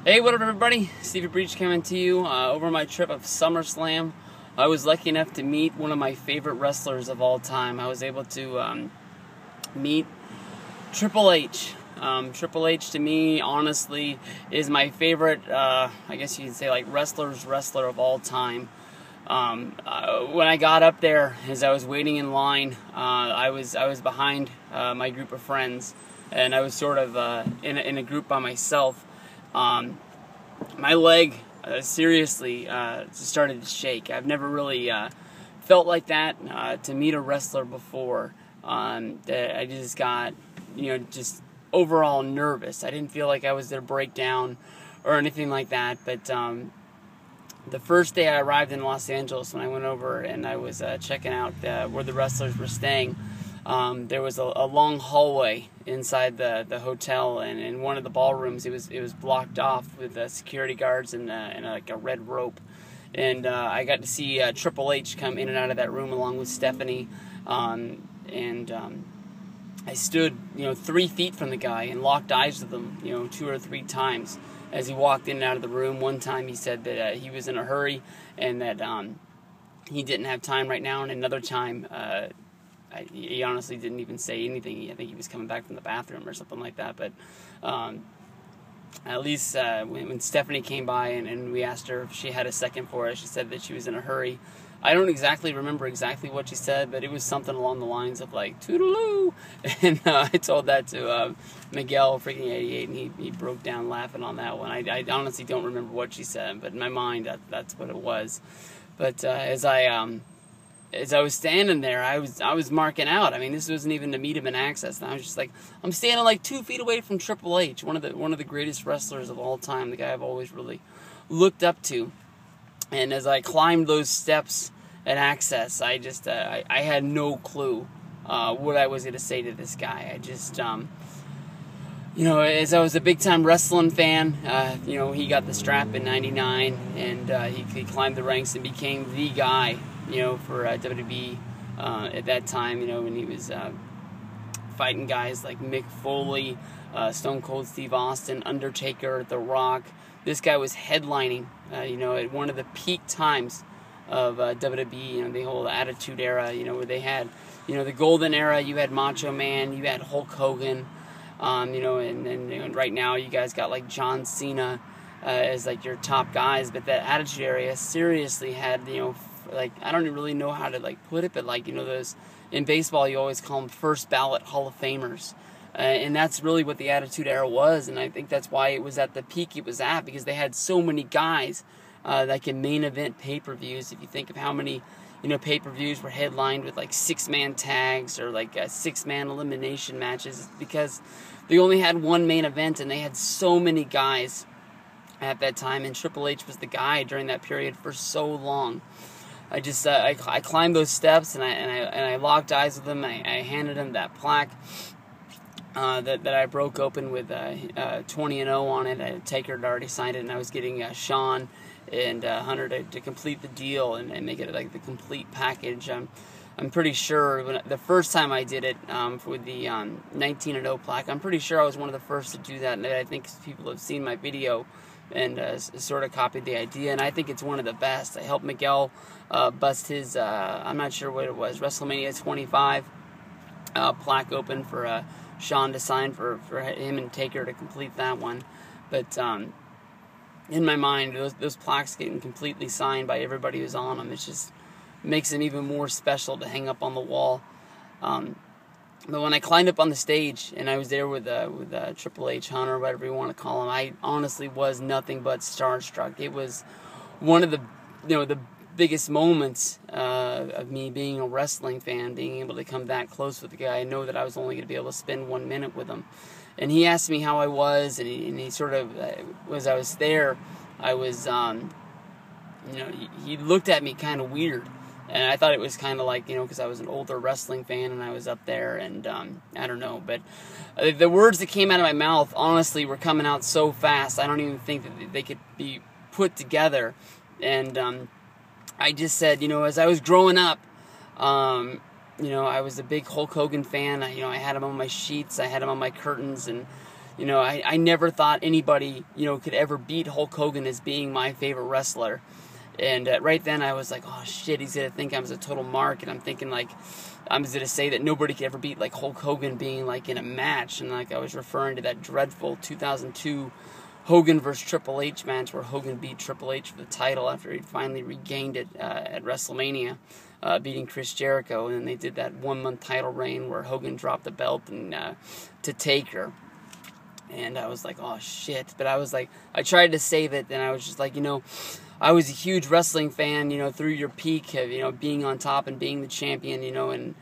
Hey, what up everybody? Stevie Breach coming to you over my trip of SummerSlam. I was lucky enough to meet one of my favorite wrestlers of all time. I was able to meet Triple H. Triple H to me, honestly, is my favorite, I guess you could say, like, wrestler of all time. When I got up there, as I was waiting in line, I was behind my group of friends, and I was sort of in a group by myself. My leg seriously started to shake. I've never really felt like that to meet a wrestler before. I just got, just overall nervous. I didn't feel like I was going to break down or anything like that. But the first day I arrived in Los Angeles, when I went over and I was checking out where the wrestlers were staying, there was a long hallway inside the hotel, and in one of the ballrooms it was blocked off with security guards and like a red rope. And I got to see Triple H come in and out of that room along with Stephanie, and I stood 3 feet from the guy and locked eyes with him 2 or 3 times as he walked in and out of the room. One time he said that he was in a hurry and that he didn't have time right now, and another time he honestly didn't even say anything. I think he was coming back from the bathroom or something like that. But at least when Stephanie came by and we asked her if she had a second for us, she said that she was in a hurry. I don't exactly remember exactly what she said, but it was something along the lines of like, toodaloo. And I told that to Miguel, freaking 88, and he broke down laughing on that one. I honestly don't remember what she said, but in my mind that's what it was. But as I was standing there, I was marking out. I mean, this wasn't even to meet him in access. And I was just like, I'm standing like 2 feet away from Triple H, one of the greatest wrestlers of all time, the guy I've always really looked up to. And as I climbed those steps at access, I just I had no clue what I was going to say to this guy. I just as I was a big-time wrestling fan, he got the strap in '99, and he climbed the ranks and became the guy, for WWE at that time, when he was fighting guys like Mick Foley, Stone Cold Steve Austin, Undertaker, The Rock. This guy was headlining, at one of the peak times of WWE, the whole Attitude Era, where they had, the Golden Era. You had Macho Man, you had Hulk Hogan, and right now you guys got like John Cena as like your top guys. But that Attitude Era seriously had, like, I don't really know how to like put it, but like, those in baseball you always call them first ballot Hall of Famers. And that's really what the Attitude Era was, and I think that's why it was at the peak it was at, because they had so many guys that can main event pay-per-views. If you think of how many, pay-per-views were headlined with like 6-man tags or like 6-man elimination matches, it's because they only had one main event, and they had so many guys at that time, and Triple H was the guy during that period for so long. I just I climbed those steps, and I locked eyes with him. I handed him that plaque that I broke open with 20-0 on it. Taker had already signed it, and I was getting Sean and Hunter to complete the deal and make it like the complete package. I'm pretty sure the first time I did it with the 19-0 plaque, I'm pretty sure I was one of the first to do that, and I think people have seen my video and sort of copied the idea, and I think it's one of the best. I helped Miguel bust his, I'm not sure what it was, WrestleMania 25 plaque open for Sean to sign for him and Taker to complete that one. But in my mind, those plaques getting completely signed by everybody who's on them, it just makes them even more special to hang up on the wall. But when I climbed up on the stage and I was there with Triple H, Hunter, whatever you want to call him, I honestly was nothing but starstruck. It was one of the the biggest moments of me being a wrestling fan, being able to come that close with the guy. I know that I was only going to be able to spend 1 minute with him. And he asked me how I was, and he sort of, as I was there, I was, he looked at me kind of weird. And I thought it was kind of like, because I was an older wrestling fan and I was up there, and I don't know. But the words that came out of my mouth, honestly, were coming out so fast, I don't even think that they could be put together. And I just said, as I was growing up, I was a big Hulk Hogan fan. I had him on my sheets, I had him on my curtains, and You know, I never thought anybody, you know, could ever beat Hulk Hogan as being my favorite wrestler. And right then I was like, oh shit, he's going to think I'm a total mark. And I'm thinking like, I'm going to say that nobody could ever beat like Hulk Hogan being like in a match. And like I was referring to that dreadful 2002 Hogan versus Triple H match where Hogan beat Triple H for the title after he finally regained it at WrestleMania, beating Chris Jericho. And then they did that 1-month title reign where Hogan dropped the belt and to Taker. And I was like, oh shit. But I was like, I tried to save it, and I was just like, you know, I was a huge wrestling fan, you know, through your peak of, you know, being on top and being the champion, you know, and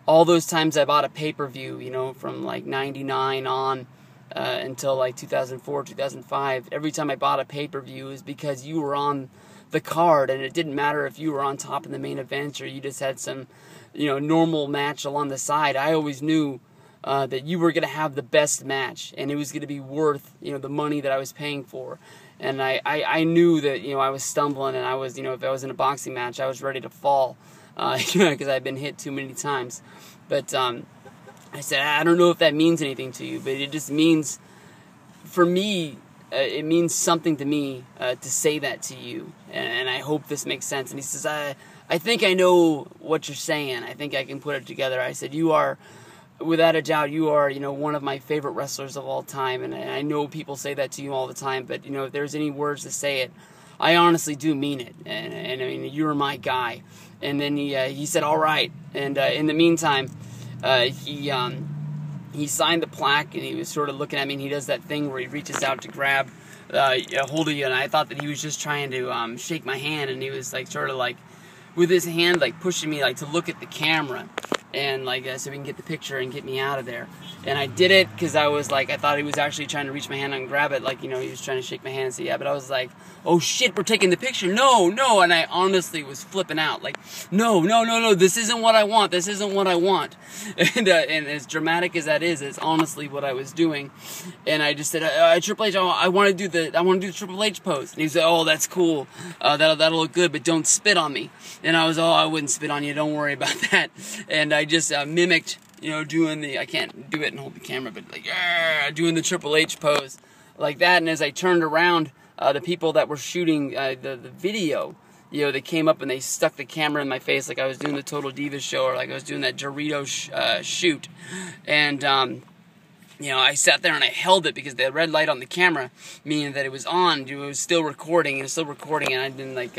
all those times I bought a pay-per-view, you know, from like 99 on until like 2004, 2005. Every time I bought a pay-per-view is because you were on the card, and it didn't matter if you were on top in the main event or you just had some, you know, normal match along the side. I always knew that you were going to have the best match, and it was going to be worth, you know, the money that I was paying for. And I knew that, you know, I was stumbling, and I was, you know, if I was in a boxing match, I was ready to fall, because I'd been hit too many times. But I said, I don't know if that means anything to you, but it just means, for me, it means something to me to say that to you, and I hope this makes sense. And he says, I think I know what you're saying. I think I can put it together. I said, you are, without a doubt, you are, you know, one of my favorite wrestlers of all time, and I know people say that to you all the time, but, you know, if there's any words to say it, I honestly do mean it, and I mean, you're my guy. And then he said, all right, and in the meantime, he signed the plaque, and he was sort of looking at me, and he does that thing where he reaches out to grab a hold of you, and I thought that he was just trying to shake my hand, and he was like sort of like with his hand like pushing me like to look at the camera, and like so we can get the picture and get me out of there. And I did it because I was like, I thought he was actually trying to reach my hand and grab it, like, you know, he was trying to shake my hand and say, yeah, but I was like, oh shit, we're taking the picture, no, and I honestly was flipping out, like, no, this isn't what I want, and as dramatic as that is, it's honestly what I was doing. And I just said, Triple H, I want to do the Triple H pose, and he said, oh, that's cool, that'll look good, but don't spit on me. And I was, oh, I wouldn't spit on you, don't worry about that. And I just mimicked, you know, doing the, I can't do it and hold the camera, but like, doing the Triple H pose like that. And as I turned around, the people that were shooting the video, you know, they came up and they stuck the camera in my face like I was doing the Total Divas show, or like I was doing that Dorito shoot. And, you know, I sat there and I held it because the red light on the camera, meaning that it was on, it was still recording, and I didn't like,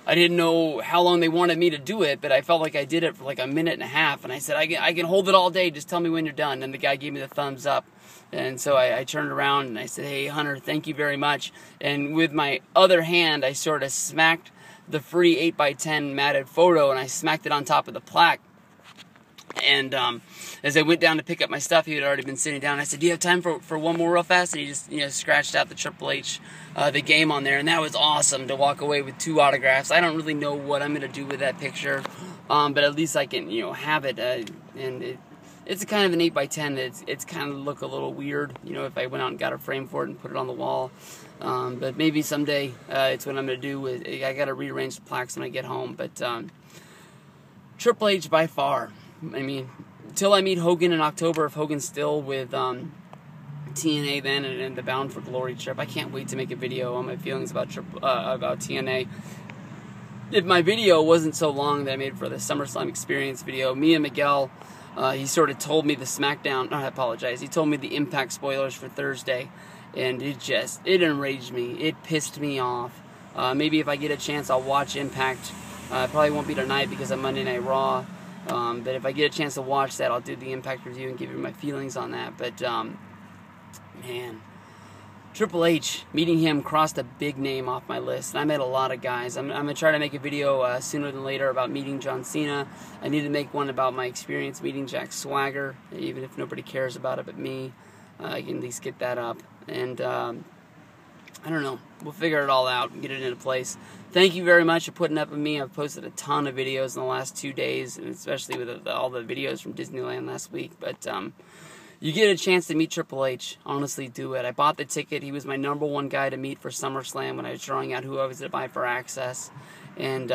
I didn't know how long they wanted me to do it, but I felt like I did it for like a minute and a half. And I said, I can hold it all day. Just tell me when you're done. And the guy gave me the thumbs up. And so I turned around and I said, hey, Hunter, thank you very much. And with my other hand, I sort of smacked the free 8x10 matted photo, and I smacked it on top of the plaque. And as I went down to pick up my stuff, he had already been sitting down. I said, do you have time for one more real fast? And he just, you know, scratched out the Triple H, the game on there. And that was awesome to walk away with 2 autographs. I don't really know what I'm going to do with that picture, but at least I can, you know, have it. And it's a kind of an 8x10. It's kind of look a little weird, you know, if I went out and got a frame for it and put it on the wall. But maybe someday it's what I'm going to do. I got to rearrange the plaques when I get home. But Triple H by far. I mean, until I meet Hogan in October, if Hogan's still with TNA then and the Bound for Glory trip, I can't wait to make a video on my feelings about TNA. If my video wasn't so long that I made for the SummerSlam Experience video, me and Miguel, he sort of told me the SmackDown, I apologize, he told me the Impact spoilers for Thursday, and it enraged me. It pissed me off. Maybe if I get a chance, I'll watch Impact. Probably won't be tonight because of Monday Night Raw. But if I get a chance to watch that, I'll do the Impact review and give you my feelings on that. But, man, Triple H, meeting him crossed a big name off my list. And I met a lot of guys. I'm going to try to make a video sooner than later about meeting John Cena. I need to make one about my experience meeting Jack Swagger, even if nobody cares about it but me. I can at least get that up. And, I don't know. We'll figure it all out and get it into place. Thank you very much for putting up with me. I've posted a ton of videos in the last 2 days, and especially with all the videos from Disneyland last week. But you get a chance to meet Triple H, honestly do it. I bought the ticket. He was my #1 guy to meet for SummerSlam when I was drawing out who I was to buy for access. And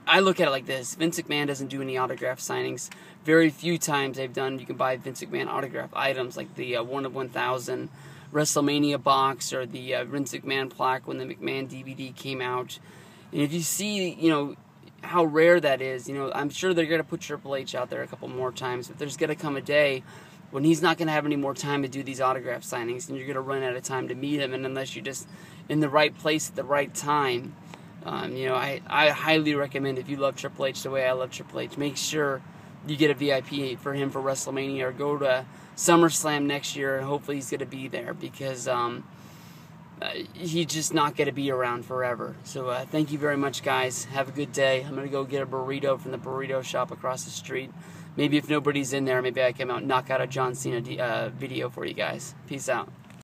I look at it like this. Vince McMahon doesn't do any autograph signings. Very few times they've done, you can buy Vince McMahon autograph items like the 1 of 1,000 WrestleMania box or the Vince McMahon plaque when the McMahon DVD came out. And if you see, you know, how rare that is, you know, I'm sure they're going to put Triple H out there a couple more times, but there's going to come a day when he's not going to have any more time to do these autograph signings, and you're going to run out of time to meet him, and unless you're just in the right place at the right time, you know, I highly recommend, if you love Triple H the way I love Triple H, make sure you get a VIP for him for WrestleMania, or go to SummerSlam next year, and hopefully he's going to be there, because he's just not going to be around forever. So thank you very much, guys. Have a good day. I'm going to go get a burrito from the burrito shop across the street. Maybe if nobody's in there, maybe I come out and knock out a John Cena video for you guys. Peace out.